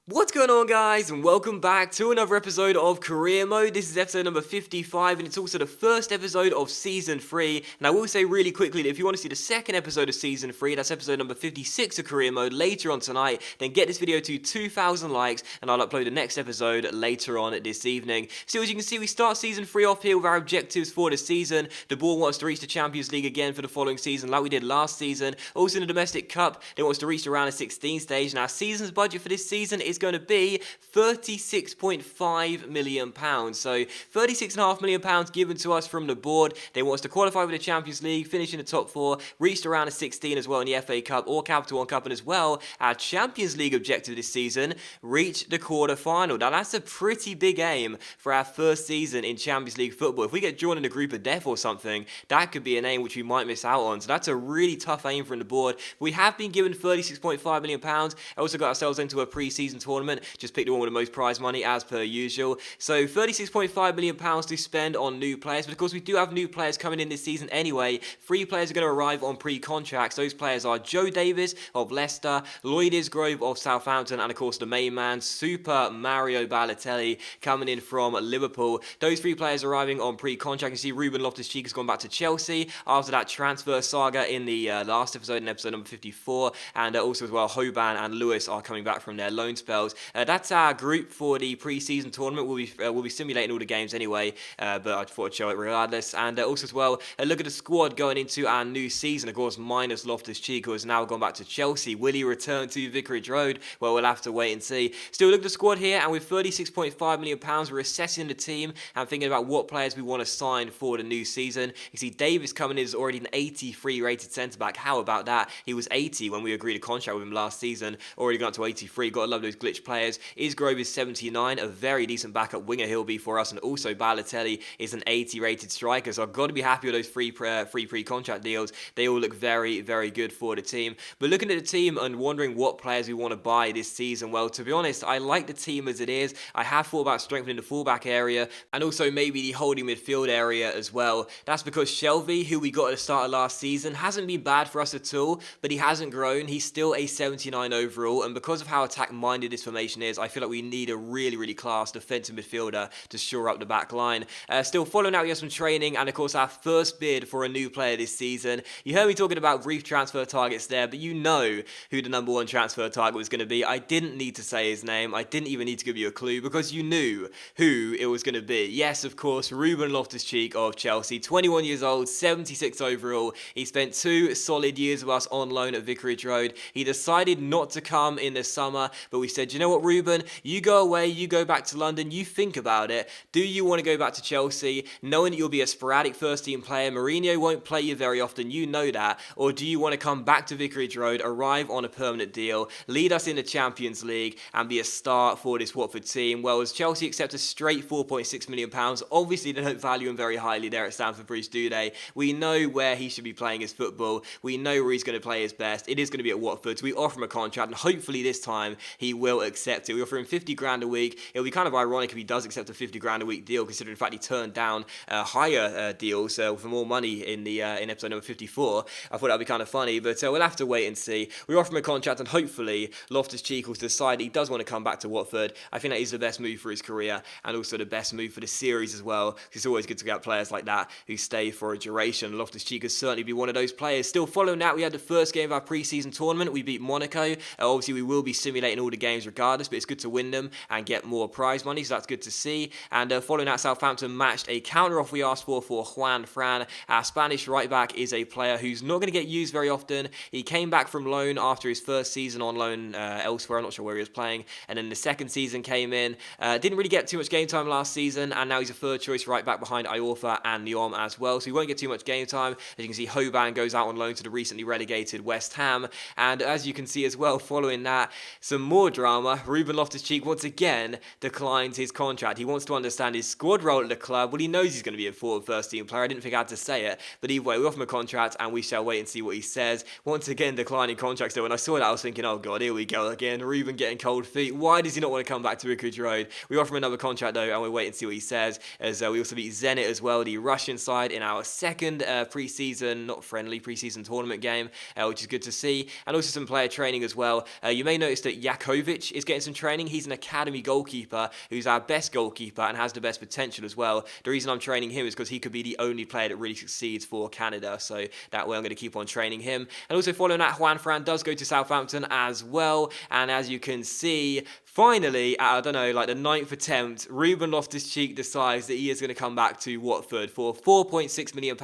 What's going on, guys, and welcome back to another episode of Career Mode. This is episode number 55, and it's also the first episode of Season 3. And I will say really quickly that if you want to see the second episode of Season 3, that's episode number 56 of Career Mode later on tonight, then get this video to 2,000 likes, and I'll upload the next episode later on this evening. So as you can see, we start Season 3 off here with our objectives for the season. The board wants to reach the Champions League again for the following season, like we did last season. Also in the Domestic Cup, they want us to reach the round of 16 stage, and our season's budget for this season is going to be £36.5 million. So £36.5 million given to us from the board. They want us to qualify for the Champions League, finish in the top 4, reach the round of 16 as well in the FA Cup or Capital One Cup, and as well, our Champions League objective this season, reach the quarter-final. Now that's a pretty big aim for our first season in Champions League football. If we get drawn in a group of death or something, that could be an aim which we might miss out on. So that's a really tough aim from the board. We have been given £36.5 million. I also got ourselves into a pre-season tournament. Just picked the one with the most prize money as per usual. So £36.5 million to spend on new players. But of course we do have new players coming in this season anyway. 3 players are going to arrive on pre-contracts. Those players are Joe Davis of Leicester, Lloyd Isgrove of Southampton, and of course the main man, Super Mario Balotelli, coming in from Liverpool. Those 3 players arriving on pre-contract. You see Ruben Loftus-Cheek has gone back to Chelsea after that transfer saga in the last episode, in episode number 54. And also as well, Hoban and Lewis are coming back from their loan spells. That's our group for the pre-season tournament. We'll be simulating all the games anyway, but I thought I'd show it regardless. And also as well, look at the squad going into our new season. Of course, minus Loftus-Cheek, who has now gone back to Chelsea. Will he return to Vicarage Road? Well, we'll have to wait and see. Still, look at the squad here, and with £36.5 million, we're assessing the team and thinking about what players we want to sign for the new season. You see, Davis coming in is already an 83 rated centre-back. How about that? He was 80 when we agreed a contract with him last season. Already gone up to 83. Got to love those glitch players. Isgrove is 79, a very decent backup winger he'll be for us, and also Balotelli is an 80 rated striker, so I've got to be happy with those free pre-contract deals. They all look very, very good for the team. But looking at the team and wondering what players we want to buy this season, well, to be honest, I like the team as it is. I have thought about strengthening the fullback area and also maybe the holding midfield area as well. That's because Shelby, who we got at the start of last season, hasn't been bad for us at all, but he hasn't grown. He's still a 79 overall, and because of how attack-minded this formation is, I feel like we need a really, really class defensive midfielder to shore up the back line. Still following out, we have some training, and of course our first bid for a new player this season. You heard me talking about brief transfer targets there, but you know who the number 1 transfer target was going to be. I didn't need to say his name. I didn't even need to give you a clue because you knew who it was going to be. Yes, of course, Ruben Loftus-Cheek of Chelsea, 21 years old, 76 overall. He spent 2 solid years with us on loan at Vicarage Road. He decided not to come in the summer, but we said, you know what, Ruben, you go away, you go back to London, you think about it. Do you want to go back to Chelsea, knowing that you'll be a sporadic first-team player? Mourinho won't play you very often, you know that. Or do you want to come back to Vicarage Road, arrive on a permanent deal, lead us in the Champions League, and be a star for this Watford team? Well, as Chelsea accept a straight £4.6 million, obviously they don't value him very highly there at Stamford Bridge, do they? We know where he should be playing his football. We know where he's going to play his best. It is going to be at Watford, so we offer him a contract, and hopefully this time he will accept it. We offer him 50 grand a week. It'll be kind of ironic if he does accept a 50 grand a week deal, considering the fact he turned down higher deals for more money in episode number 54. I thought that'd be kind of funny, but we'll have to wait and see. We offer him a contract, and hopefully Loftus-Cheek will decide he does want to come back to Watford. I think that is the best move for his career, and also the best move for the series as well. It's always good to get players like that who stay for a duration. Loftus-Cheek could certainly be one of those players. Still following that, we had the first game of our pre-season tournament. We beat Monaco. Obviously, we will be simulating all the games regardless, but it's good to win them and get more prize money, so that's good to see. And following that, Southampton matched a counter-off we asked for Juan Fran. Our Spanish right-back is a player who's not going to get used very often. He came back from loan after his first season on loan elsewhere. I'm not sure where he was playing. And then the second season came in. Didn't really get too much game time last season, and now he's a third-choice right-back behind Iorfa and Nyom as well, so he won't get too much game time. As you can see, Hoban goes out on loan to the recently relegated West Ham. And as you can see as well, following that, some more drama. Ruben Loftus-Cheek once again declines his contract. He wants to understand his squad role at the club. Well, he knows he's going to be a forward first-team player. I didn't think I had to say it, but either way, we offer him a contract, and we shall wait and see what he says. Once again, declining contracts. So when I saw that, I was thinking, oh god, here we go again. Ruben getting cold feet. Why does he not want to come back to Vicarage Road? We offer him another contract though, and we'll wait and see what he says. As we also beat Zenit as well, the Russian side, in our second pre-season, not friendly, pre-season tournament game, which is good to see. And also some player training as well. You may notice that Jakovic Mitrovic is getting some training. He's an academy goalkeeper who's our best goalkeeper and has the best potential as well. The reason I'm training him is because he could be the only player that really succeeds for Canada, so that way I'm going to keep on training him. And also following that, Juan Fran does go to Southampton as well, and as you can see, finally, at, I don't know, like the 9th attempt, Ruben Loftus-Cheek decides that he is going to come back to Watford for £4.6 million.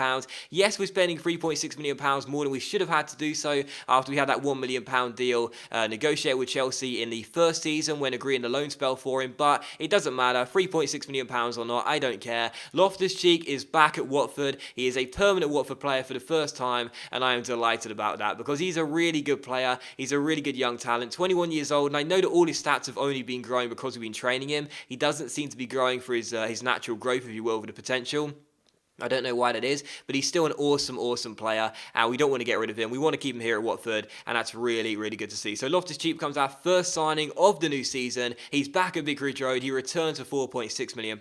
Yes, we're spending £3.6 million more than we should have had to do so after we had that £1 million deal negotiated with Chelsea in the first season when agreeing the loan spell for him, but it doesn't matter, £3.6 million or not, I don't care. Loftus-Cheek is back at Watford. He is a permanent Watford player for the first time, and I am delighted about that because he's a really good player. He's a really good young talent, 21 years old, and I know that all his stats have only been growing because we've been training him. He doesn't seem to be growing for his natural growth, if you will, with the potential. I don't know why that is, but he's still an awesome player, and we don't want to get rid of him. We want to keep him here at Watford, and that's really good to see. So Loftus-Cheek becomes our first signing of the new season. He's back at Vicarage Road. He returns for £4.6 million,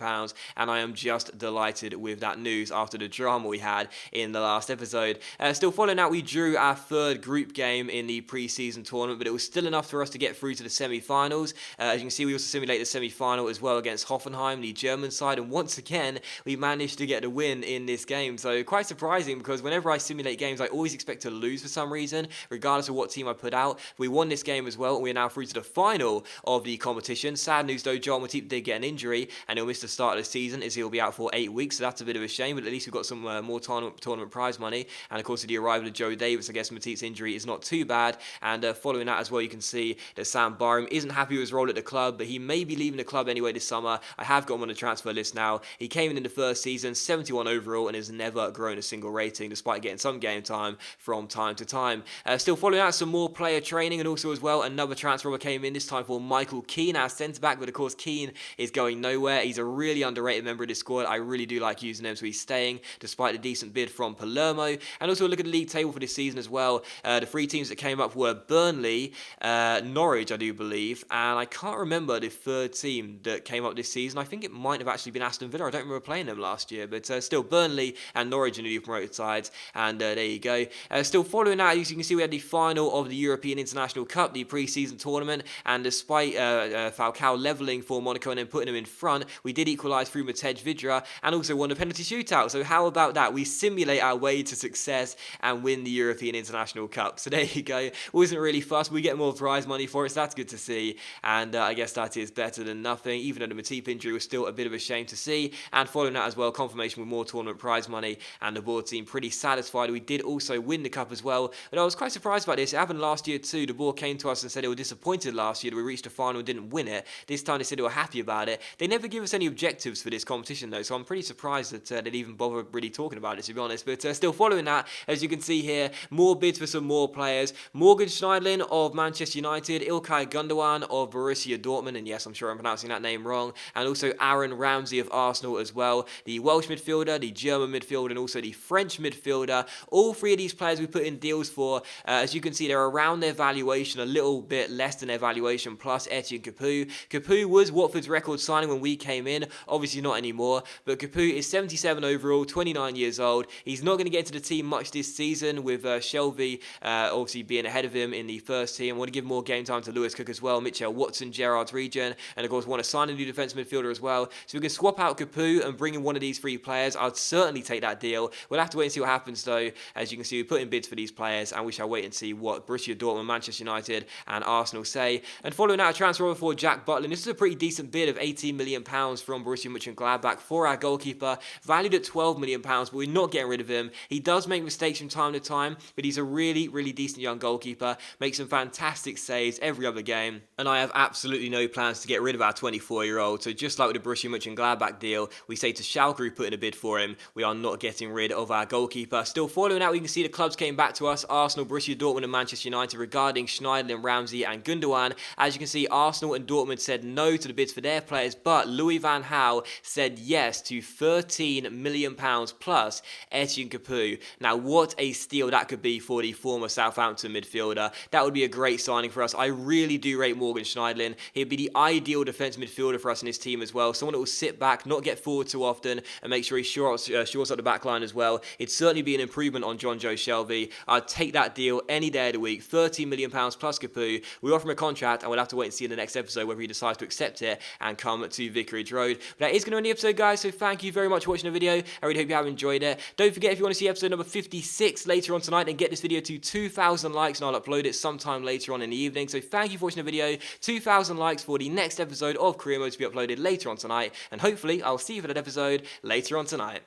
and I am just delighted with that news after the drama we had in the last episode. Still following that, we drew our third group game in the pre-season tournament, but it was still enough for us to get through to the semi-finals. As you can see, we also simulated the semi-final as well against Hoffenheim, the German side, and once again, we managed to get the win in this game. So quite surprising because whenever I simulate games, I always expect to lose for some reason, regardless of what team I put out. We won this game as well, and we're now through to the final of the competition. Sad news though, John Matip did get an injury, and he'll miss the start of the season as he'll be out for 8 weeks, so that's a bit of a shame, but at least we've got some more tournament prize money. And of course, with the arrival of Joe Davis, I guess Matip's injury is not too bad. And following that as well, you can see that Sam Barham isn't happy with his role at the club, but he may be leaving the club anyway this summer. I have got him on the transfer list now. He came in the first season, 71 overall, and has never grown a single rating despite getting some game time from time to time. Still following out some more player training, and also as well another transfer came in, this time for Michael Keane, our centre back, but of course Keane is going nowhere. He's a really underrated member of this squad. I really do like using him, so he's staying despite the decent bid from Palermo. And also look at the league table for this season as well. The 3 teams that came up were Burnley, Norwich I do believe, and I can't remember the 3rd team that came up this season. I think it might have actually been Aston Villa. I don't remember playing them last year, but still Burnley and Norwich are newly promoted sides, and there you go. Still following that, as you can see, we had the final of the European International Cup, the pre-season tournament, and despite Falcao levelling for Monaco and then putting him in front, we did equalise through Matej Vidra and also won a penalty shootout. So how about that? We simulate our way to success and win the European International Cup. So there you go. Wasn't really fussed. We get more prize money for it, so that's good to see, and I guess that is better than nothing, even though the Matip injury was still a bit of a shame to see. And following that as well, confirmation with more tournament prize money, and the board seemed pretty satisfied. We did also win the cup as well, but I was quite surprised about this. It happened last year too. The board came to us and said they were disappointed last year that we reached the final and didn't win it. This time they said they were happy about it. They never give us any objectives for this competition though, so I'm pretty surprised that they'd even bother really talking about it, to be honest. But still following that, as you can see here, more bids for some more players. Morgan Schneiderlin of Manchester United, Ilkay Gundogan of Borussia Dortmund, and yes, I'm sure I'm pronouncing that name wrong, and also Aaron Ramsey of Arsenal as well. The Welsh midfielder, the German midfielder, and also the French midfielder. All 3 of these players we put in deals for. As you can see, they're around their valuation, a little bit less than their valuation, plus Etienne Capoue. Capoue was Watford's record signing when we came in, obviously not anymore, but Capoue is 77 overall, 29 years old. He's not going to get into the team much this season, with Shelby obviously being ahead of him in the first team. I want to give more game time to Lewis Cook as well, Mitchell Watson, Gerrard's region, and of course want to sign a new defence midfielder as well. So we can swap out Capoue and bring in one of these 3 players. I'd certainly take that deal. We'll have to wait and see what happens though. As you can see, we put in bids for these players, and we shall wait and see what Borussia Dortmund, Manchester United and Arsenal say. And following that, a transfer over for Jack Butland. This is a pretty decent bid of £18 million from Borussia Mönchengladbach for our goalkeeper, valued at £12 million, but we're not getting rid of him. He does make mistakes from time to time, but he's a really decent young goalkeeper, makes some fantastic saves every other game, and I have absolutely no plans to get rid of our 24-year-old. So just like with the Borussia Mönchengladbach deal, we say to Schalke, who put in a bid for him, we are not getting rid of our goalkeeper. Still following out, we can see the clubs came back to us, Arsenal, Borussia Dortmund and Manchester United, regarding Schneiderlin, Ramsey and Gundogan. As you can see, Arsenal and Dortmund said no to the bids for their players, but Louis van Gaal said yes to £13 million plus Etienne Capoue. Now, what a steal that could be for the former Southampton midfielder. That would be a great signing for us. I really do rate Morgan Schneiderlin. He'd be the ideal defence midfielder for us in his team as well. Someone that will sit back, not get forward too often, and make sure he's sure shores up the back line as well. It'd certainly be an improvement on John Joe Shelvey. I'd take that deal any day of the week. £13 million plus Capu. We offer him a contract, and we'll have to wait and see in the next episode whether he decides to accept it and come to Vicarage Road. But that is going to end the episode, guys, so thank you very much for watching the video. I really hope you have enjoyed it. Don't forget, if you want to see episode number 56 later on tonight, then get this video to 2,000 likes, and I'll upload it sometime later on in the evening. So thank you for watching the video. 2,000 likes for the next episode of Career Mode to be uploaded later on tonight, and hopefully I'll see you for that episode later on tonight.